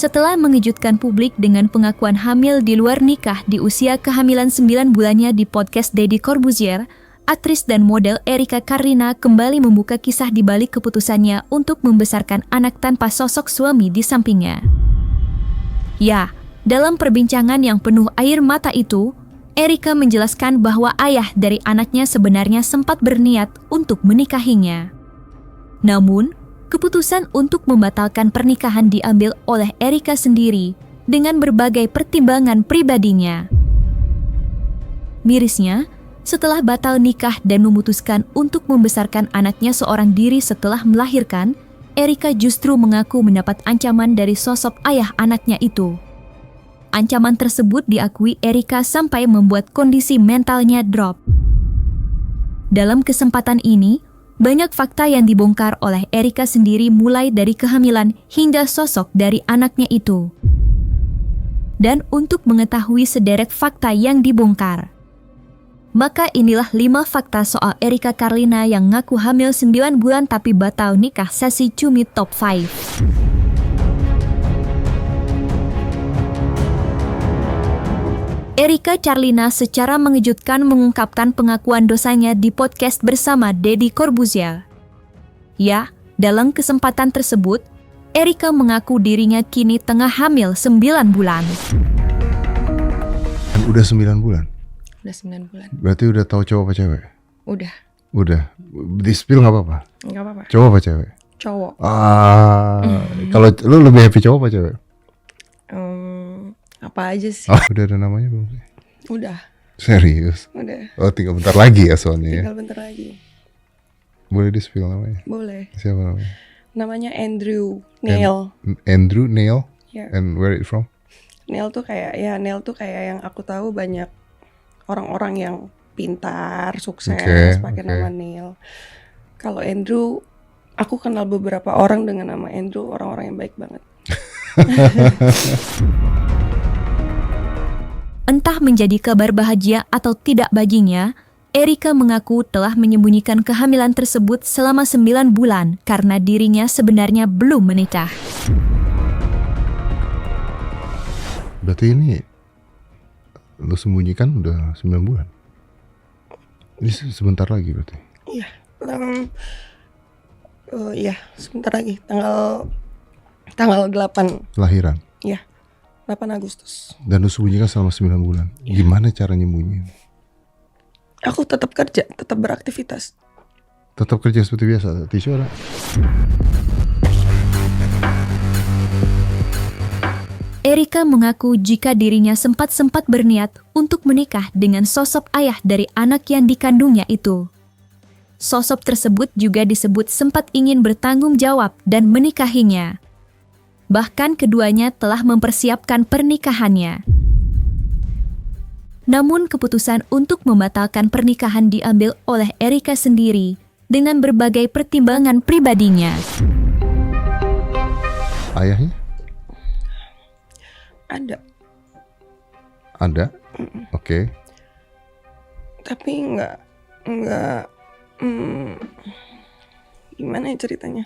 Setelah mengejutkan publik dengan pengakuan hamil di luar nikah di usia kehamilan 9 bulannya di podcast Deddy Corbuzier, aktris dan model Erika Carlina kembali membuka kisah di balik keputusannya untuk membesarkan anak tanpa sosok suami di sampingnya. Ya, dalam perbincangan yang penuh air mata itu, Erika menjelaskan bahwa ayah dari anaknya sebenarnya sempat berniat untuk menikahinya. Namun, keputusan untuk membatalkan pernikahan diambil oleh Erika sendiri dengan berbagai pertimbangan pribadinya. Mirisnya, setelah batal nikah dan memutuskan untuk membesarkan anaknya seorang diri setelah melahirkan, Erika justru mengaku mendapat ancaman dari sosok ayah anaknya itu. Ancaman tersebut diakui Erika sampai membuat kondisi mentalnya drop. Dalam kesempatan ini, banyak fakta yang dibongkar oleh Erika sendiri mulai dari kehamilan hingga sosok dari anaknya itu. Dan untuk mengetahui sederet fakta yang dibongkar, maka inilah 5 fakta soal Erika Carlina yang ngaku hamil 9 bulan tapi batal nikah sesi Cumi Top 5. Erika Carlina secara mengejutkan mengungkapkan pengakuan dosanya di podcast bersama Deddy Corbuzier. Ya, dalam kesempatan tersebut, Erika mengaku dirinya kini tengah hamil 9 bulan. Udah 9 bulan? Udah 9 bulan. Berarti udah tahu cowok apa cewek? Udah. Di-spill gak apa-apa? Gak apa-apa. Cowok apa cewek? Cowok. Kalau lu lebih happy cowok apa cewek? Apa aja sih? Udah ada namanya belum sih? Udah. Serius? Udah. Tinggal bentar lagi ya soalnya. Tinggal bentar lagi. Boleh di-spill namanya? Boleh. Siapa namanya? Namanya Andrew Neil. Andrew Neil? Yeah. And where it from? Neil tuh kayak yang aku tahu banyak orang-orang yang pintar, sukses pakai nama Neil. Kalau Andrew, aku kenal beberapa orang dengan nama Andrew, orang-orang yang baik banget. Entah menjadi kabar bahagia atau tidak baginya, Erika mengaku telah menyembunyikan kehamilan tersebut selama 9 bulan karena dirinya sebenarnya belum menikah. Berarti ini lu sembunyikan udah 9 bulan? Ini sebentar lagi berarti? Iya. Iya, sebentar lagi. Tanggal 8. Lahiran? Iya. 8 Agustus. Dan lu sembunyikan selama 9 bulan. Gimana cara nyembunyiin? Aku tetap kerja, tetap beraktivitas. Tetap kerja seperti biasa. Tisu ada? Erika mengaku jika dirinya sempat berniat untuk menikah dengan sosok ayah dari anak yang dikandungnya itu. Sosok tersebut juga disebut sempat ingin bertanggung jawab dan menikahinya. Bahkan keduanya telah mempersiapkan pernikahannya. Namun keputusan untuk membatalkan pernikahan diambil oleh Erika sendiri dengan berbagai pertimbangan pribadinya. Ayahnya? Ada? Oke. Tapi enggak gimana ya ceritanya?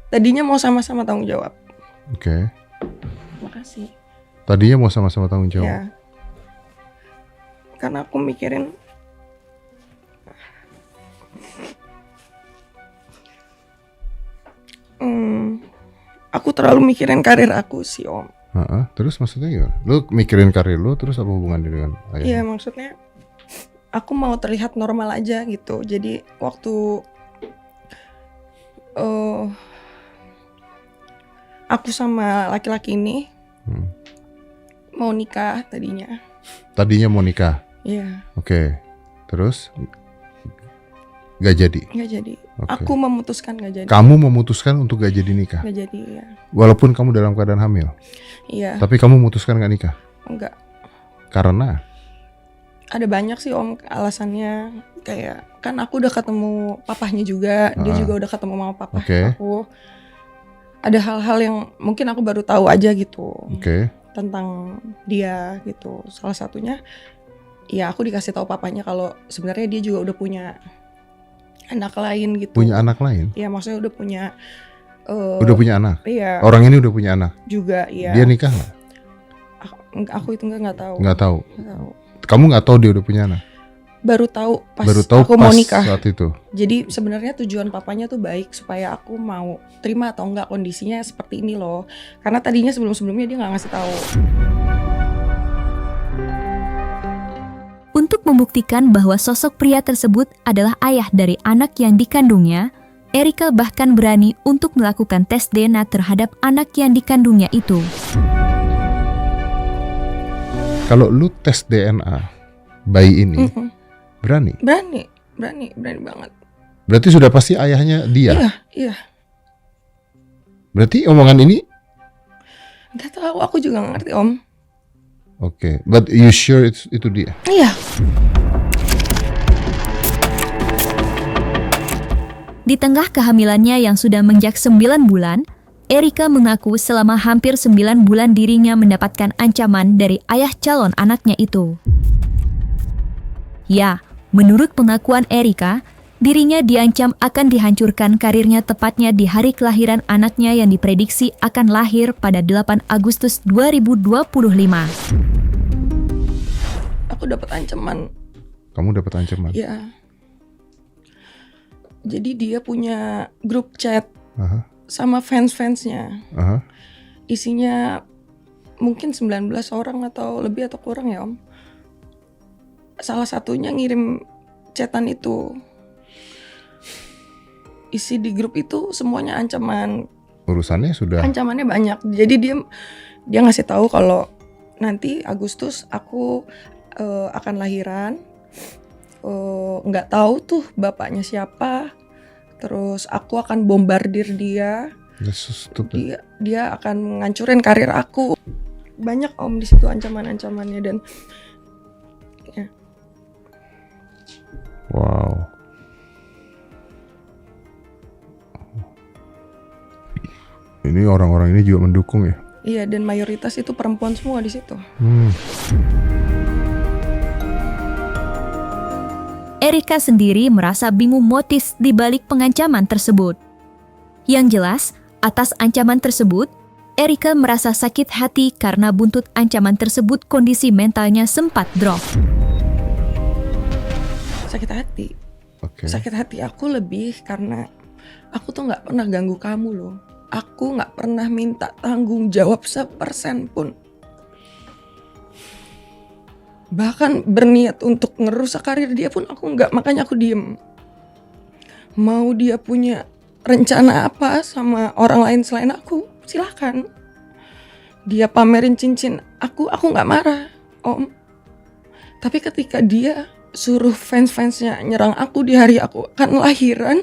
Tadinya mau sama-sama tanggung jawab. Oke. Makasih. Tadinya mau sama-sama tanggung jawab. Ya. Karena aku mikirin aku terlalu mikirin karir aku sih, Om. Terus maksudnya gimana? Lu mikirin karir lu, terus apa hubungannya dengan ayah? Iya, maksudnya aku mau terlihat normal aja gitu. Jadi waktu aku sama laki-laki ini mau nikah tadinya. Tadinya mau nikah? Iya. Oke. Terus? Gak jadi? Gak jadi. Okay. Aku memutuskan gak jadi. Kamu memutuskan untuk gak jadi nikah? Gak jadi, ya. Walaupun kamu dalam keadaan hamil? Iya. Tapi kamu memutuskan gak nikah? Enggak. Karena? Ada banyak sih, Om, alasannya. Kayak, kan aku udah ketemu papahnya juga. Dia juga udah ketemu mama papa aku. Ada hal-hal yang mungkin aku baru tahu aja gitu. Tentang dia gitu. Salah satunya, ya aku dikasih tahu papanya kalau sebenarnya dia juga udah punya anak lain gitu. Punya anak lain? Iya, maksudnya udah punya anak? Iya. Orang ini udah punya anak? Juga, iya. Dia nikah nggak? Aku itu nggak tahu. Nggak tahu. Kamu nggak tahu dia udah punya anak? Baru tahu pas pas aku mau nikah. Saat itu. Jadi sebenarnya tujuan papanya tuh baik supaya aku mau terima atau enggak kondisinya seperti ini loh. Karena tadinya sebelum-sebelumnya dia nggak ngasih tahu. Untuk membuktikan bahwa sosok pria tersebut adalah ayah dari anak yang dikandungnya, Erika bahkan berani untuk melakukan tes DNA terhadap anak yang dikandungnya itu. Kalau lu tes DNA bayi ini, berani? Berani banget. Berarti sudah pasti ayahnya dia? Iya. Berarti omongan ini? Gak tahu, aku juga gak ngerti Om. Oke, but you sure itu dia? Iya. Di tengah kehamilannya yang sudah menginjak 9 bulan, Erika mengaku selama hampir 9 bulan dirinya mendapatkan ancaman dari ayah calon anaknya itu. Ya, menurut pengakuan Erika, dirinya diancam akan dihancurkan karirnya tepatnya di hari kelahiran anaknya yang diprediksi akan lahir pada 8 Agustus 2025. Aku dapat ancaman. Kamu dapat ancaman? Iya. Jadi dia punya grup chat sama fans-fansnya. Isinya mungkin 19 orang atau lebih atau kurang ya Om. Salah satunya ngirim chatan itu. Isi di grup itu semuanya ancaman. Urusannya sudah. Ancamannya banyak. Jadi dia ngasih tahu kalau nanti Agustus aku akan lahiran. Nggak tahu tuh bapaknya siapa. Terus aku akan bombardir dia. Dia akan ngancurin karir aku. Banyak Om di situ ancaman-ancamannya dan ya. Wow. Ini orang-orang ini juga mendukung ya? Iya, dan mayoritas itu perempuan semua di situ. Erika sendiri merasa bingung motif di balik pengancaman tersebut. Yang jelas, atas ancaman tersebut, Erika merasa sakit hati karena buntut ancaman tersebut kondisi mentalnya sempat drop. Sakit hati. Okay. Sakit hati aku lebih karena aku tuh nggak pernah ganggu kamu loh. Aku nggak pernah minta tanggung jawab 1% pun. Bahkan berniat untuk ngerusak karir dia pun aku nggak, makanya aku diem. Mau dia punya rencana apa sama orang lain selain aku, silakan. Dia pamerin cincin aku nggak marah, Om. Tapi ketika dia suruh fans-fansnya nyerang aku di hari aku akan lahiran,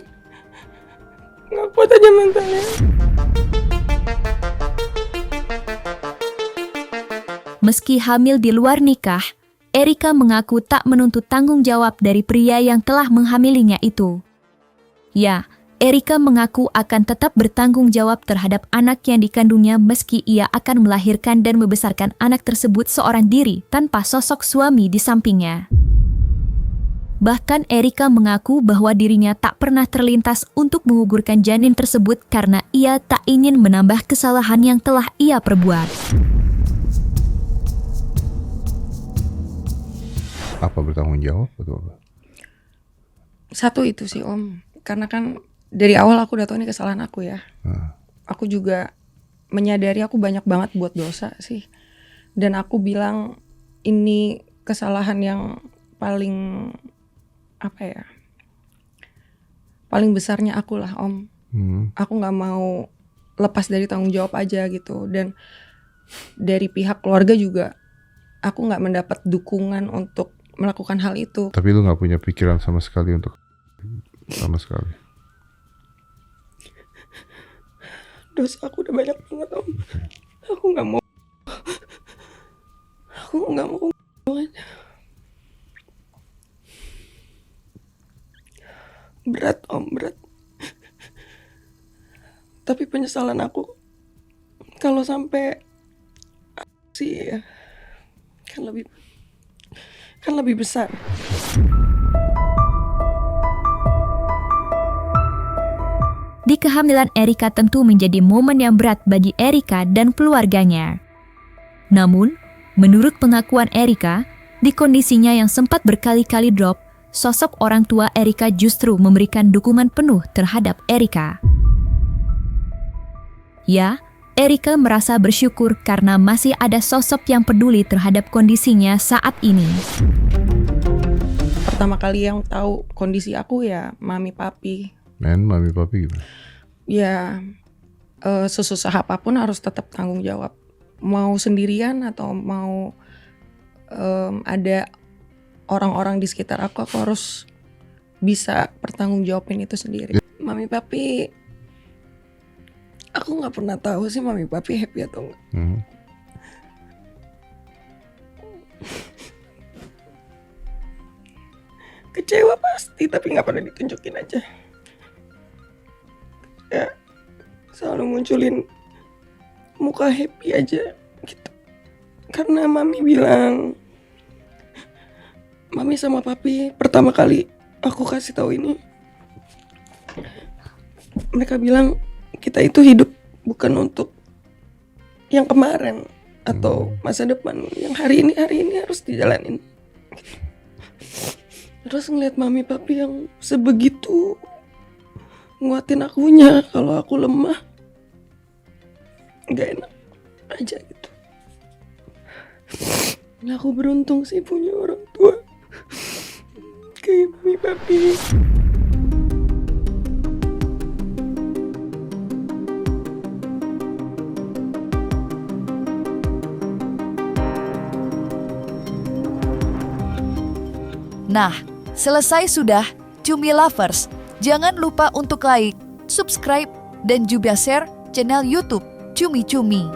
nggak kuat aja mentalnya. Meski hamil di luar nikah, Erika mengaku tak menuntut tanggung jawab dari pria yang telah menghamilinya itu. Ya, Erika mengaku akan tetap bertanggung jawab terhadap anak yang dikandungnya meski ia akan melahirkan dan membesarkan anak tersebut seorang diri tanpa sosok suami di sampingnya. Bahkan Erika mengaku bahwa dirinya tak pernah terlintas untuk menggugurkan janin tersebut karena ia tak ingin menambah kesalahan yang telah ia perbuat. Apa bertanggung jawab atau apa? Satu itu sih Om, karena kan dari awal aku udah tahu ini kesalahan aku ya. Aku juga menyadari aku banyak banget buat dosa sih. Dan aku bilang ini kesalahan yang paling paling besarnya aku lah Om. Aku gak mau lepas dari tanggung jawab aja gitu. Dan dari pihak keluarga juga aku gak mendapat dukungan untuk melakukan hal itu. Tapi lu gak punya pikiran sama sekali untuk sama sekali. Dosa aku udah banyak banget Om. Aku gak mau berat Om, berat. Tapi penyesalan aku kalau sampai sih ya, kan lebih besar. di kehamilan Erika tentu menjadi momen yang berat bagi Erika dan keluarganya. Namun, menurut pengakuan Erika, di kondisinya yang sempat berkali-kali drop, sosok orang tua Erika justru memberikan dukungan penuh terhadap Erika. Ya, Erika merasa bersyukur karena masih ada sosok yang peduli terhadap kondisinya saat ini. Pertama kali yang tahu kondisi aku ya mami papi. Dan mami papi gimana? Ya, sesusah apapun harus tetap tanggung jawab. Mau sendirian atau mau ada orang-orang di sekitar aku harus bisa bertanggung jawabin itu sendiri. Mami papi, aku nggak pernah tahu sih mami papi happy atau enggak. Kecewa pasti, tapi nggak pernah ditunjukin aja. Ya, selalu munculin muka happy aja gitu. Karena mami bilang, mami sama papi pertama kali aku kasih tahu ini, mereka bilang kita itu hidup bukan untuk yang kemarin atau masa depan, yang hari ini harus dijalanin. Terus ngeliat mami papi yang sebegitu nguatin akunya kalau aku lemah, nggak enak aja gitu. Nah, aku beruntung sih punya orang tua kayak mami papi. Nah, selesai sudah Cumi Lovers. Jangan lupa untuk like, subscribe, dan juga share channel YouTube Cumi Cumi.